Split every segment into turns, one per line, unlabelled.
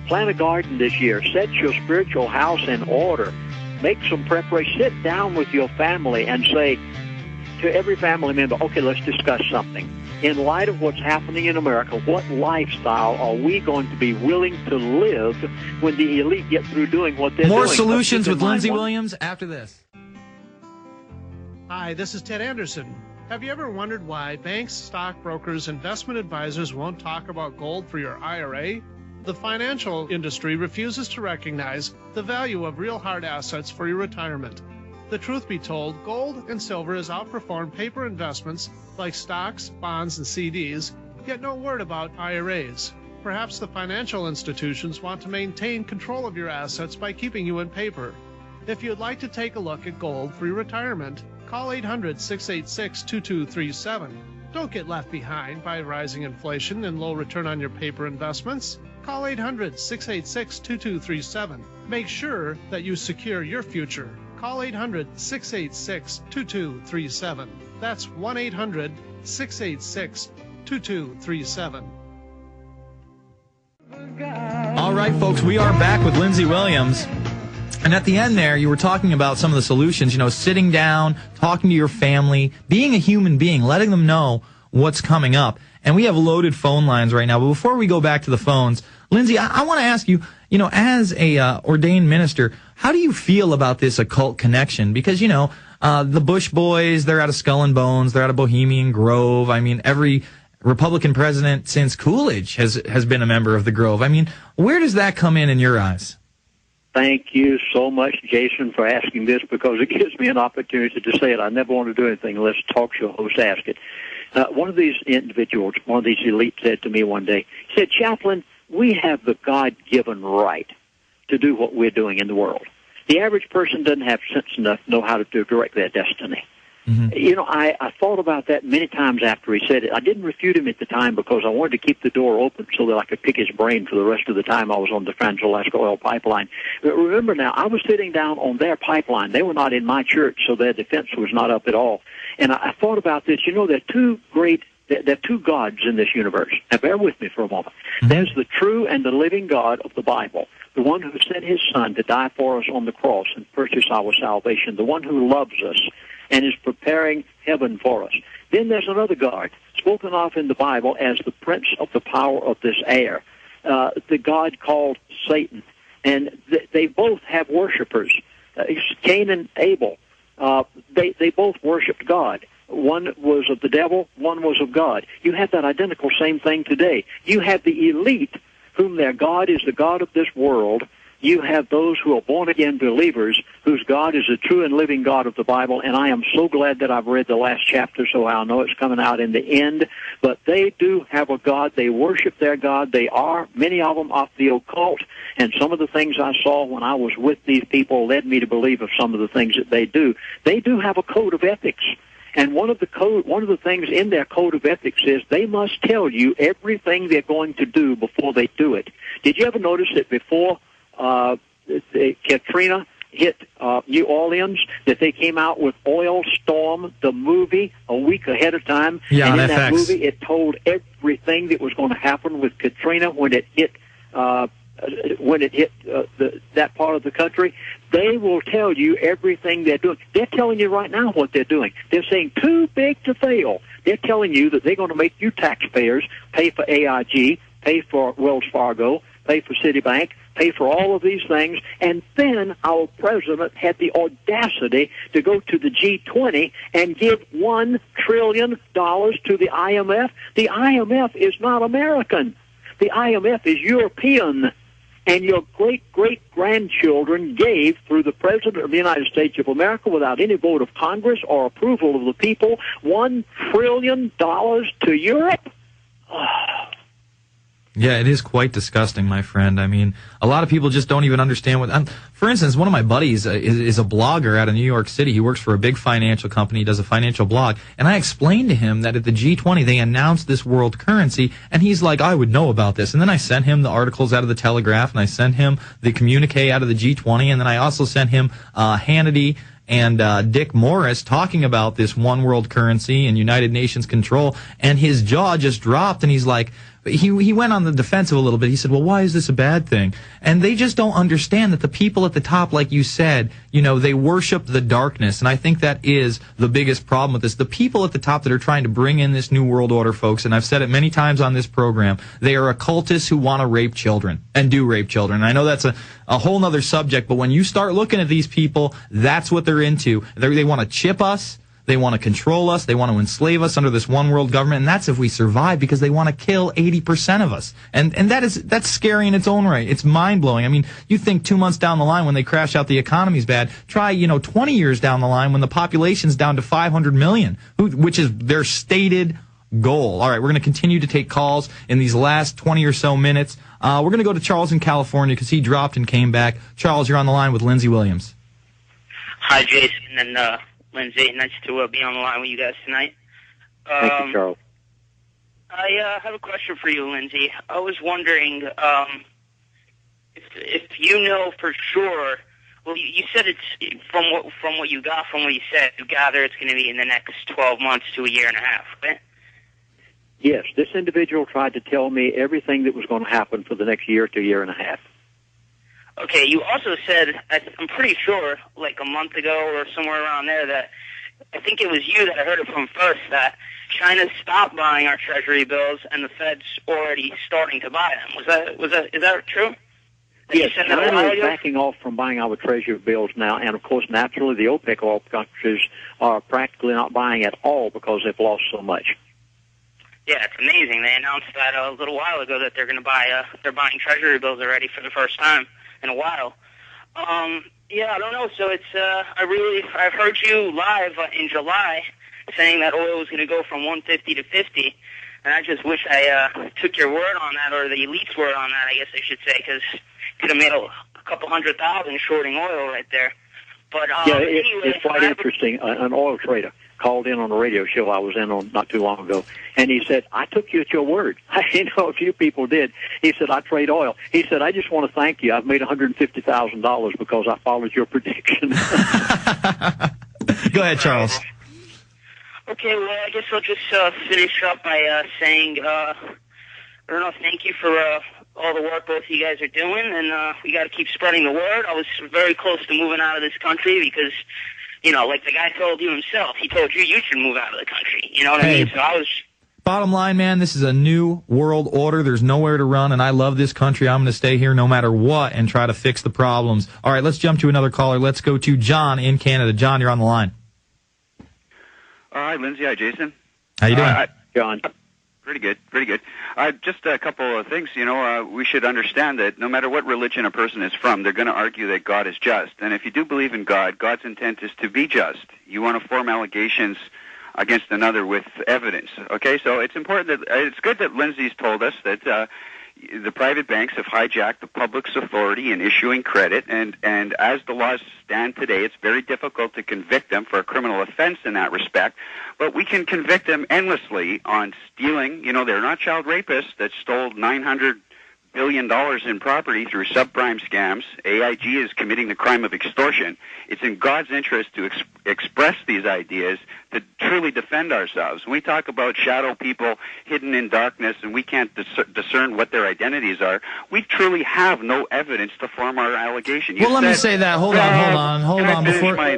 Plant a garden this year. Set your spiritual house in order. Make some preparation. Sit down with your family and say to every family member, okay, let's discuss something. In light of what's happening in America, what lifestyle are we going to be willing to live when the elite get through doing what they're doing?
More solutions with Lindsey Williams after this.
Hi, this is Ted Anderson. Have you ever wondered why banks, stockbrokers, investment advisors won't talk about gold for your IRA? The financial industry refuses to recognize the value of real hard assets for your retirement. The truth be told, gold and silver has outperformed paper investments like stocks, bonds, and CDs, yet no word about IRAs. Perhaps the financial institutions want to maintain control of your assets by keeping you in paper. If you'd like to take a look at gold for your retirement, call 800-686-2237. Don't get left behind by rising inflation and low return on your paper investments. Call 800-686-2237. Make sure that you secure your future. Call 800-686-2237. That's 1-800-686-2237.
All right, folks, we are back with Lindsey Williams. And at the end there, you were talking about some of the solutions, sitting down, talking to your family, being a human being, letting them know what's coming up. And we have loaded phone lines right now. But before we go back to the phones, Lindsey, I want to ask you, as a ordained minister, how do you feel about this occult connection? Because, the Bush boys, they're out of Skull and Bones, they're out of Bohemian Grove. I mean, every Republican president since Coolidge has been a member of the Grove. I mean, where does that come in your eyes?
Thank you so much, Jason, for asking this, because it gives me an opportunity to say it. I never want to do anything unless talk show hosts ask it. One of these individuals, one of these elites, said to me one day, he said, Chaplain, we have the God-given right to do what we're doing in the world. The average person doesn't have sense enough to know how to direct their destiny. Mm-hmm. I thought about that many times after he said it. I didn't refute him at the time because I wanted to keep the door open so that I could pick his brain for the rest of the time I was on the Trans-Alaska Oil Pipeline. But remember now, I was sitting down on their pipeline. They were not in my church, so their defense was not up at all. And I thought about this. There are two gods in this universe. Now, bear with me for a moment. Mm-hmm. There's the true and the living God of the Bible, the one who sent his Son to die for us on the cross and purchase our salvation, the one who loves us and is preparing heaven for us. Then there's another God, spoken of in the Bible as the prince of the power of this air, the God called Satan. And they both have worshipers. Cain and Abel, they both worshiped God. One was of the devil, one was of God. You have that identical same thing today. You have the elite, whom their God is the God of this world. You have those who are born-again believers, whose God is the true and living God of the Bible, and I am so glad that I've read the last chapter, so I know it's coming out in the end. But they do have a God. They worship their God. They are, many of them, of the occult, and some of the things I saw when I was with these people led me to believe of some of the things that they do. They do have a code of ethics. And one of the things in their code of ethics is they must tell you everything they're going to do before they do it. Did you ever notice that before Katrina hit New Orleans, that they came out with Oil Storm, the movie, a week ahead of time?
Yeah,
and in
that
that movie, it told everything that was going to happen with Katrina when it hit that part of the country. They will tell you everything they're doing. They're telling you right now what they're doing. They're saying too big to fail. They're telling you that they're going to make you taxpayers pay for AIG, pay for Wells Fargo, pay for Citibank, pay for all of these things. And then our president had the audacity to go to the G20 and give $1 trillion to the IMF. The IMF is not American. The IMF is European. And your great-great-grandchildren gave, through the President of the United States of America, without any vote of Congress or approval of the people, $1 trillion to Europe?
Yeah, it is quite disgusting, my friend. I mean, a lot of people just don't even understand what... for instance, one of my buddies is a blogger out of New York City. He works for a big financial company. He does a financial blog. And I explained to him that at the G20, they announced this world currency, and he's like, I would know about this. And then I sent him the articles out of the Telegraph, and I sent him the communique out of the G20, and then I also sent him Hannity and Dick Morris talking about this one world currency and United Nations control, and his jaw just dropped, and he's like... he went on the defensive a little bit. He said, well, why is this a bad thing? And they just don't understand that the people at the top, like you said, they worship the darkness. And I think that is the biggest problem with this. The people at the top that are trying to bring in this new world order, folks, and I've said it many times on this program, they are occultists who want to rape children and do rape children. And I know that's a whole nother subject, but when you start looking at these people, that's what they're into. They want to chip us. They want to control us. They want to enslave us under this one world government. And that's if we survive, because they want to kill 80% of us. And that's scary in its own right. It's mind blowing. I mean, you think 2 months down the line when they crash out, the economy's bad. Try, 20 years down the line when the population's down to 500 million, which is their stated goal. All right, we're going to continue to take calls in these last 20 or so minutes. We're going to go to Charles in California because he dropped and came back. Charles, you're on the line with Lindsey Williams.
Hi, Jason and Lindsey. Nice to be on the line with you guys tonight.
Thank you, Charles.
I have a question for you, Lindsey. I was wondering if you know for sure. Well, you said it's from what you got from what you said. You gather it's going to be in the next 12 months to a year and a half, right?
Yes, this individual tried to tell me everything that was going to happen for the next year to year and a half.
Okay, you also said, I'm pretty sure, like a month ago or somewhere around there, that I think it was you that I heard it from first, that China stopped buying our treasury bills and the Fed's already starting to buy them. Is that true?
Yes, China is backing off from buying our treasury bills now, and of course, naturally, the OPEC oil countries are practically not buying at all because they've lost so much.
Yeah, it's amazing. They announced that a little while ago that they're going to buy. They're buying treasury bills already for the first time in a while. Yeah, I don't know. So it's I've heard you live in July saying that oil was going to go from 150 to 50, and I just wish I took your word on that, or the elite's word on that, I guess I should say, because could have made a couple 100,000 shorting oil right there. But anyway,
it's quite interesting. An oil trader called in on a radio show I was in on not too long ago, and he said, I took you at your word. A few people did. He said, I trade oil. He said, I just want to thank you. I've made $150,000 because I followed your prediction.
Go ahead, Charles.
Okay, well, I guess I'll just finish up by saying, thank you for all the work both of you guys are doing, and we got to keep spreading the word. I was very close to moving out of this country because, like the guy told you himself, he told you should move out of the country. You know what I mean? So I was...
Bottom line, man, this is a new world order. There's nowhere to run, and I love this country. I'm going to stay here no matter what and try to fix the problems. All right, let's jump to another caller. Let's go to John in Canada. John, you're on the line.
Hi, Lindsey. Hi, Jason.
How you doing?
John.
Pretty good, pretty good. Just a couple of things. We should understand that no matter what religion a person is from, they're going to argue that God is just. And if you do believe in God, God's intent is to be just. You want to form allegations against another with evidence. Okay, so it's important that it's good that Lindsey's told us that the private banks have hijacked the public's authority in issuing credit, and as the laws stand today, it's very difficult to convict them for a criminal offense in that respect, but we can convict them endlessly on stealing. They're not child rapists that stole $900 billion in property through subprime scams. AIG is committing the crime of extortion. It's in God's interest to express these ideas to truly defend ourselves. When we talk about shadow people hidden in darkness and we can't discern what their identities are, we truly have no evidence to form our allegation.
Let me say that. Hold on.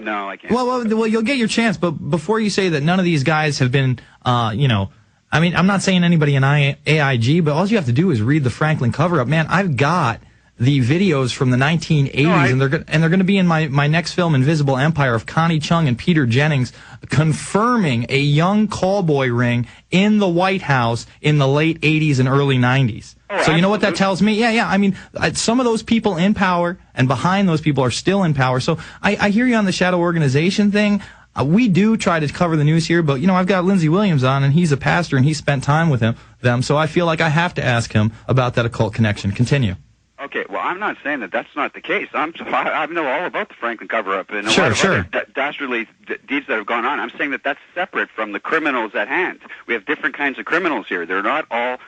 No, I can't.
Well, you'll get your chance, but before you say that none of these guys have been, I'm not saying anybody in AIG, but all you have to do is read the Franklin cover-up. Man, I've got the videos from the 1980s, and they're going to be in my next film, Invisible Empire, of Connie Chung and Peter Jennings confirming a young callboy ring in the White House in the late 80s and early 90s. So you know what that tells me? Yeah. I mean, some of those people in power and behind those people are still in power. So I hear you on the shadow organization thing. We do try to cover the news here, but, I've got Lindsey Williams on, and he's a pastor, and he spent time with them, so I feel like I have to ask him about that occult connection. Continue.
Okay, well, I'm not saying that that's not the case. I know all about the Franklin cover-up and a
lot
of
other
dastardly deeds that have gone on. I'm saying that that's separate from the criminals at hand. We have different kinds of criminals here. They're not all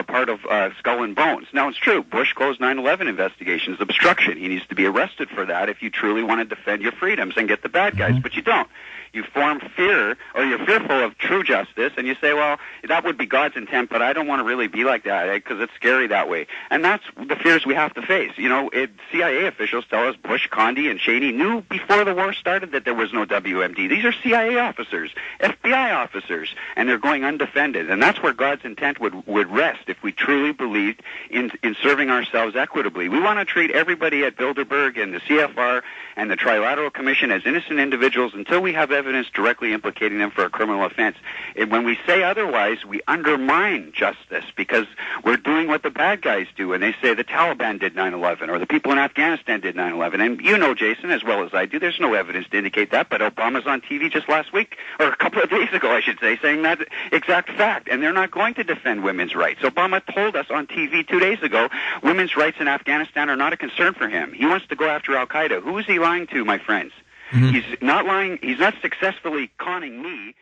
part of Skull and Bones. Now, it's true. Bush closed 9/11 investigations, obstruction. He needs to be arrested for that if you truly want to defend your freedoms and get the bad guys, but you don't. You form fear, or you're fearful of true justice, and you say, well, that would be God's intent, but I don't want to really be like that because it's scary that way. And that's the fears we have to face. You know, CIA officials tell us Bush, Condi, and Cheney knew before the war started that there was no WMD. These are CIA officers, FBI officers, and they're going undefended. And that's where God's intent would rest if we truly believed in serving ourselves equitably. We want to treat everybody at Bilderberg and the CFR and the Trilateral Commission as innocent individuals until we have evidence directly implicating them for a criminal offense. And when we say otherwise, we undermine justice because we're doing what the bad guys do, and they say the Taliban did 9/11 or the people in Afghanistan did 9/11. And you know, Jason, as well as I do, there's no evidence to indicate that, but Obama's on TV just last week, or a couple of days ago, I should say, saying that exact fact, and they're not going to defend women's rights. Obama told us on TV 2 days ago women's rights in Afghanistan are not a concern for him. He wants to go after al-Qaeda. Who is he lying to, my friends? He's not lying. He's not successfully conning me.